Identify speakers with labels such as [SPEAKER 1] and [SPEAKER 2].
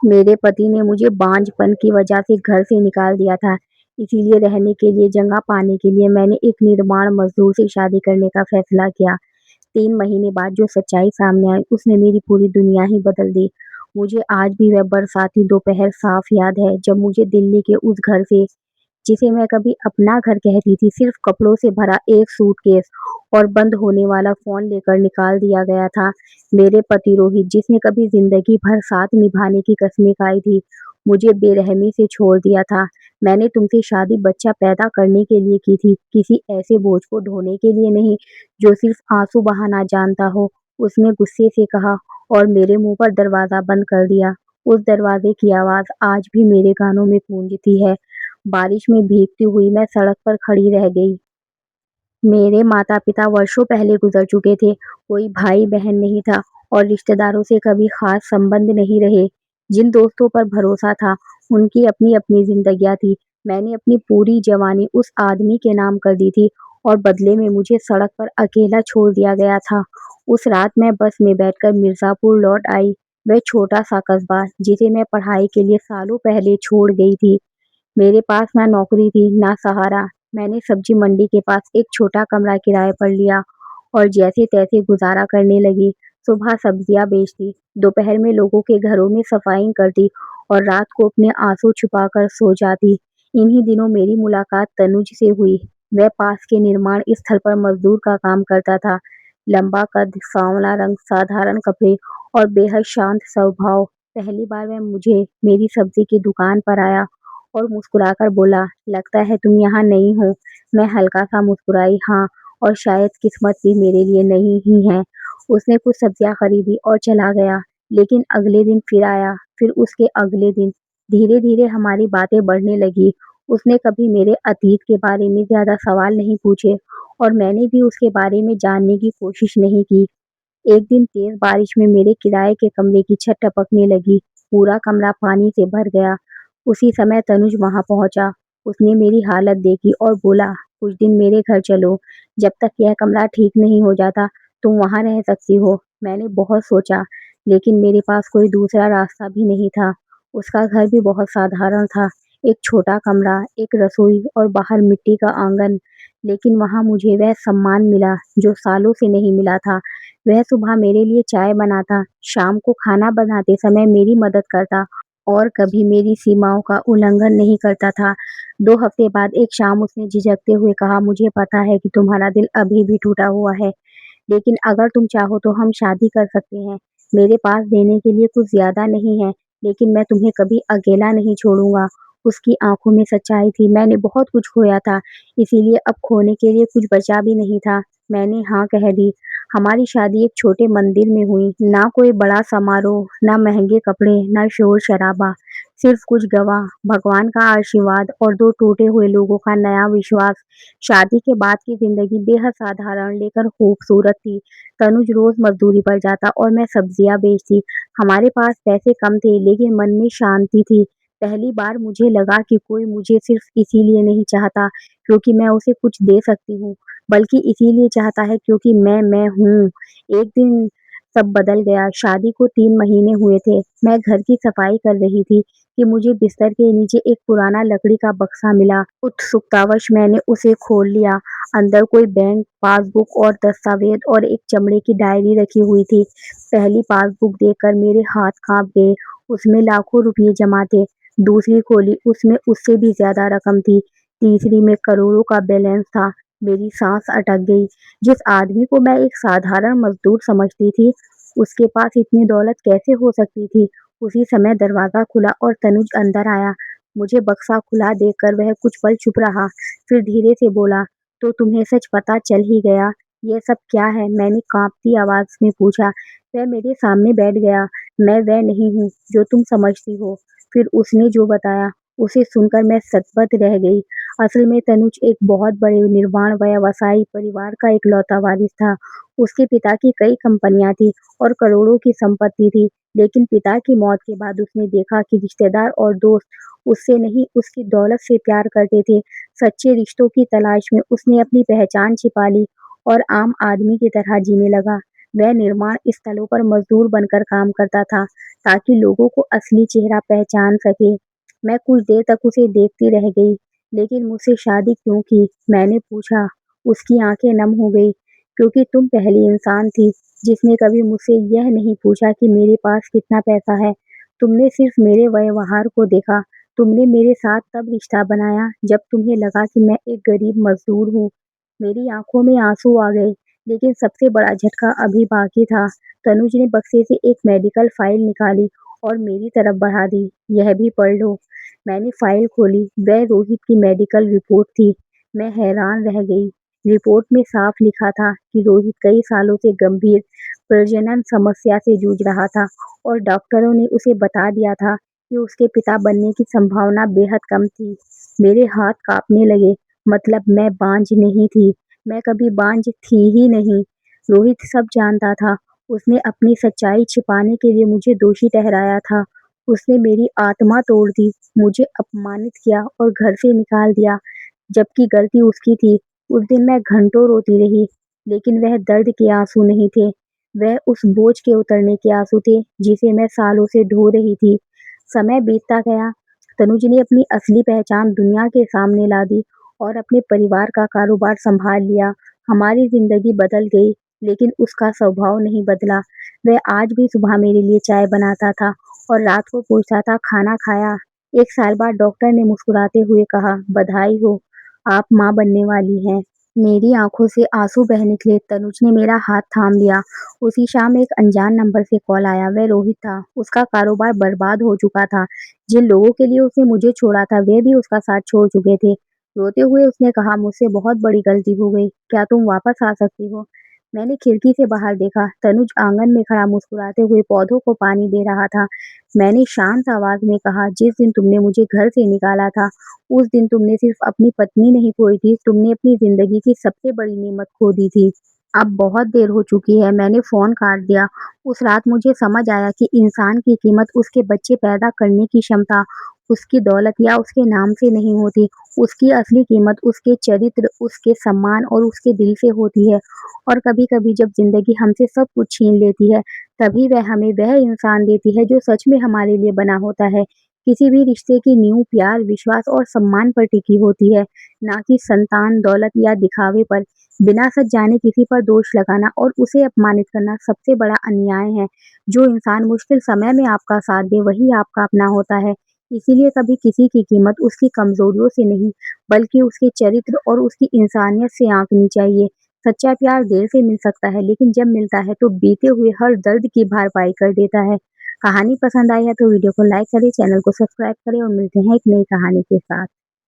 [SPEAKER 1] मेरे पति ने मुझे बांझपन की वजह से घर से निकाल दिया था। इसीलिए रहने के लिए जगह पाने के लिए मैंने एक निर्माण मजदूर से शादी करने का फैसला किया। 3 महीने बाद जो सच्चाई सामने आई उसने मेरी पूरी दुनिया ही बदल दी। मुझे आज भी वह बरसाती दोपहर साफ याद है जब मुझे दिल्ली के उस घर से, जिसे मैं कभी अपना घर कहती थी, सिर्फ कपड़ों से भरा एक सूटकेस और बंद होने वाला फ़ोन लेकर निकाल दिया गया था। मेरे पति रोहित, जिसने कभी ज़िंदगी भर साथ निभाने की कस्में खाई थी, मुझे बेरहमी से छोड़ दिया था। मैंने तुमसे शादी बच्चा पैदा करने के लिए की थी, किसी ऐसे बोझ को ढोने के लिए नहीं, जो सिर्फ आँसू बहाना जानता हो। उसने गुस्से से कहा और मेरे मुँह पर दरवाज़ा बंद कर दिया। उस दरवाज़े की आवाज़ आज भी मेरे कानों में गूंजती है। बारिश में भीगती हुई मैं सड़क पर खड़ी रह गई। मेरे माता-पिता वर्षों पहले गुज़र चुके थे, कोई भाई-बहन नहीं था और रिश्तेदारों से कभी ख़ास संबंध नहीं रहे। जिन दोस्तों पर भरोसा था, उनकी अपनी-अपनी ज़िंदगियाँ थी। मैंने अपनी पूरी जवानी उस आदमी के नाम कर दी थी और बदले में मुझे सड़क पर अकेला छोड़ दिया गया था। उस रात मैं बस में बैठकर मिर्ज़ापुर लौट आई, वह छोटा-सा कस्बा जिसे मैं पढ़ाई के लिए सालों पहले छोड़ गई थी। मेरे पास ना नौकरी थी, ना सहारा। मैंने सब्जी मंडी के पास एक छोटा कमरा किराए पर लिया और जैसे-तैसे गुज़ारा करने लगी। सुबह सब्जियाँ बेचती, दोपहर में लोगों के घरों में सफाई करती और रात को अपने आँसू छुपाकर सो जाती। इन्हीं दिनों मेरी मुलाकात तनुज से हुई। वह पास के निर्माण स्थल पर मज़दूर का काम करता था। लंबा कद, सांवला रंग, साधारण कपड़े और बेहद शांत स्वभाव। पहली बार वह मुझे मेरी सब्जी की दुकान पर आया और मुस्कुराकर बोला, "लगता है तुम यहाँ नई हो।" मैं हल्का-सा मुस्कुराई, "हाँ, और शायद किस्मत भी मेरे लिए नई ही है।" उसने कुछ सब्जियाँ खरीदी और चला गया, लेकिन अगले दिन फिर आया, फिर उसके अगले दिन। धीरे-धीरे हमारी बातें बढ़ने लगी। उसने कभी मेरे अतीत के बारे में ज़्यादा सवाल नहीं पूछे और मैंने भी उसके बारे में जानने की कोशिश नहीं की। एक दिन तेज़ बारिश में मेरे किराए के कमरे की छत टपकने लगी। पूरा कमरा पानी से भर गया। उसी समय तनुज वहाँ पहुँचा। उसने मेरी हालत देखी और बोला, "कुछ दिन मेरे घर चलो। जब तक यह कमरा ठीक नहीं हो जाता, तुम वहाँ रह सकती हो।" मैंने बहुत सोचा, लेकिन मेरे पास कोई दूसरा रास्ता भी नहीं था। उसका घर भी बहुत साधारण था। एक छोटा कमरा, एक रसोई और बाहर मिट्टी का आँगन। लेकिन वहाँ मुझे वह सम्मान मिला, जो सालों से नहीं मिला था। वह सुबह मेरे लिए चाय बनाता, शाम को खाना बनाते समय मेरी मदद करता और कभी मेरी सीमाओं का उल्लंघन नहीं करता था। 2 हफ्ते बाद एक शाम उसने झिझकते हुए कहा, "मुझे पता है कि तुम्हारा दिल अभी भी टूटा हुआ है, लेकिन अगर तुम चाहो तो हम शादी कर सकते हैं। मेरे पास देने के लिए कुछ ज़्यादा नहीं है, लेकिन मैं तुम्हें कभी अकेला नहीं छोड़ूँगा।" उसकी आँखों में सच्चाई थी। मैंने बहुत कुछ खोया था, इसीलिए अब खोने के लिए कुछ बचा भी नहीं था। मैंने हाँ कह दी। हमारी शादी एक छोटे मंदिर में हुई। ना कोई बड़ा समारोह, ना महँगे कपड़े, ना शोर-शराबा, सिर्फ़ कुछ गवाह, भगवान का आशीर्वाद और 2 टूटे हुए लोगों का नया विश्वास। शादी के बाद की ज़िंदगी बेहद साधारण लेकिन खूबसूरत थी। तनुज रोज़ मज़दूरी पर जाता और मैं सब्जियाँ बेचती। हमारे पास पैसे कम थे, लेकिन मन में शांति थी। पहली बार मुझे लगा कि कोई मुझे सिर्फ़ इसीलिए नहीं चाहता क्योंकि मैं उसे कुछ दे सकती हूँ, बल्कि इसीलिए चाहता है क्योंकि मैं हूँ। एक दिन सब बदल गया। शादी को 3 महीने हुए थे। मैं घर की सफाई कर रही थी कि मुझे बिस्तर के नीचे एक पुराना लकड़ी का बक्सा मिला। उत्सुकतावश मैंने उसे खोल लिया। अंदर कोई बैंक पासबुक और दस्तावेज और एक चमड़े की डायरी रखी हुई थी। पहली पासबुक देखकर मेरे हाथ काँप गए। उसमें लाखों रुपए जमा थे। दूसरी खोली, उसमें उससे भी ज़्यादा रकम थी। तीसरी में करोड़ों का बैलेंस था। मेरी सांस अटक गई। जिस आदमी को मैं एक साधारण मज़दूर समझती थी, उसके पास इतनी दौलत कैसे हो सकती थी? उसी समय दरवाज़ा खुला और तनुज अंदर आया। मुझे बक्सा खुला देखकर वह कुछ पल चुप रहा, फिर धीरे से बोला, "तो तुम्हें सच पता चल ही गया? ये सब क्या है?" मैंने काँपती आवाज़ में पूछा। वह मेरे सामने बैठ गया। "मैं वह नहीं हूँ, जो तुम समझती हो।" फिर उसने जो बताया, उसे सुनकर मैं स्तब्ध रह गई। असल में तनुज एक बहुत बड़े निर्माण व्यवसायी परिवार का इकलौता वारिस था। उसके पिता की कई कंपनियां थी और करोड़ों की संपत्ति थी, लेकिन पिता की मौत के बाद उसने देखा कि रिश्तेदार और दोस्त उससे नहीं, उसकी दौलत से प्यार करते थे। सच्चे रिश्तों की तलाश में उसने अपनी पहचान छिपा ली और आम आदमी की तरह जीने लगा। वह निर्माण स्थलों पर मजदूर बनकर काम करता था ताकि लोगों को असली चेहरा पहचान सके। मैं कुछ देर तक उसे देखती रह गई, लेकिन मुझसे शादी क्यों की? मैंने पूछा। उसकी आंखें नम हो गई, क्योंकि तुम पहली इंसान थी जिसने कभी मुझसे यह नहीं पूछा कि मेरे पास कितना पैसा है। तुमने सिर्फ मेरे व्यवहार को देखा। तुमने मेरे साथ तब रिश्ता बनाया जब तुम्हें लगा कि मैं एक गरीब मजदूर हूँ। मेरी आंखों में आंसू आ गए, लेकिन सबसे बड़ा झटका अभी बाकी था। तनुज ने बक्से से एक मेडिकल फाइल निकाली और मेरी तरफ बढ़ा दी। यह भी पढ़ लो। मैंने फाइल खोली। वह रोहित की मेडिकल रिपोर्ट थी। मैं हैरान रह गई। रिपोर्ट में साफ लिखा था कि रोहित कई सालों से गंभीर प्रजनन समस्या से जूझ रहा था और डॉक्टरों ने उसे बता दिया था कि उसके पिता बनने की संभावना बेहद कम थी। मेरे हाथ कांपने लगे। मतलब मैं बांझ नहीं थी। मैं कभी बांझ थी ही नहीं। रोहित सब जानता था। उसने अपनी सच्चाई छिपाने के लिए मुझे दोषी ठहराया था। उसने मेरी आत्मा तोड़ दी, मुझे अपमानित किया और घर से निकाल दिया, जबकि गलती उसकी थी। उस दिन मैं घंटों रोती रही, लेकिन वह दर्द के आंसू नहीं थे। वह उस बोझ के उतरने के आंसू थे, जिसे मैं सालों से ढो रही थी। समय बीतता गया। तनुज ने अपनी असली पहचान दुनिया के सामने ला दी और अपने परिवार का कारोबार संभाल लिया। हमारी जिंदगी बदल गई, लेकिन उसका स्वभाव नहीं बदला। वह आज भी सुबह मेरे लिए चाय बनाता था और रात को पूछता था, खाना खाया? 1 साल बाद डॉक्टर ने मुस्कुराते हुए कहा, बधाई हो, आप माँ बनने वाली हैं। मेरी आंखों से आंसू बह निकले। तनुज ने मेरा हाथ थाम लिया। उसी शाम एक अनजान नंबर से कॉल आया। वह रोहित था। उसका कारोबार बर्बाद हो चुका था। जिन लोगों के लिए उसने मुझे छोड़ा था, वे भी उसका साथ छोड़ चुके थे। रोते हुए उसने कहा, मुझसे बहुत बड़ी गलती हो गई। क्या तुम वापस आ सकती हो? मैंने खिड़की से बाहर देखा। तनुज आंगन में खड़ा मुस्कुराते हुए पौधों को पानी दे रहा था। मैंने शांत आवाज में कहा, जिस दिन तुमने मुझे घर से निकाला था, उस दिन तुमने सिर्फ अपनी पत्नी नहीं खोई थी, तुमने अपनी जिंदगी की सबसे बड़ी नेमत खो दी थी। अब बहुत देर हो चुकी है। मैंने फ़ोन काट दिया। उस रात मुझे समझ आया कि इंसान की कीमत उसके बच्चे पैदा करने की क्षमता, उसकी दौलत या उसके नाम से नहीं होती। उसकी असली कीमत उसके चरित्र, उसके सम्मान और उसके दिल से होती है। और कभी-कभी जब ज़िंदगी हमसे सब कुछ छीन लेती है, तभी वह हमें वह इंसान देती है जो सच में हमारे लिए बना होता है। किसी भी रिश्ते की नींव प्यार, विश्वास और सम्मान पर टिकी होती है, ना कि संतान, दौलत या दिखावे पर। बिना सच जाने किसी पर दोष लगाना और उसे अपमानित करना सबसे बड़ा अन्याय है। जो इंसान मुश्किल समय में आपका साथ दे, वही आपका अपना होता है। इसीलिए कभी किसी की कीमत उसकी कमजोरियों से नहीं, बल्कि उसके चरित्र और उसकी इंसानियत से आंकनी चाहिए। सच्चा प्यार देर से मिल सकता है, लेकिन जब मिलता है तो बीते हुए हर दर्द की भरपाई कर देता है। कहानी पसंद आई है तो वीडियो को लाइक करें, चैनल को सब्सक्राइब करें और मिलते हैं एक नई कहानी के साथ।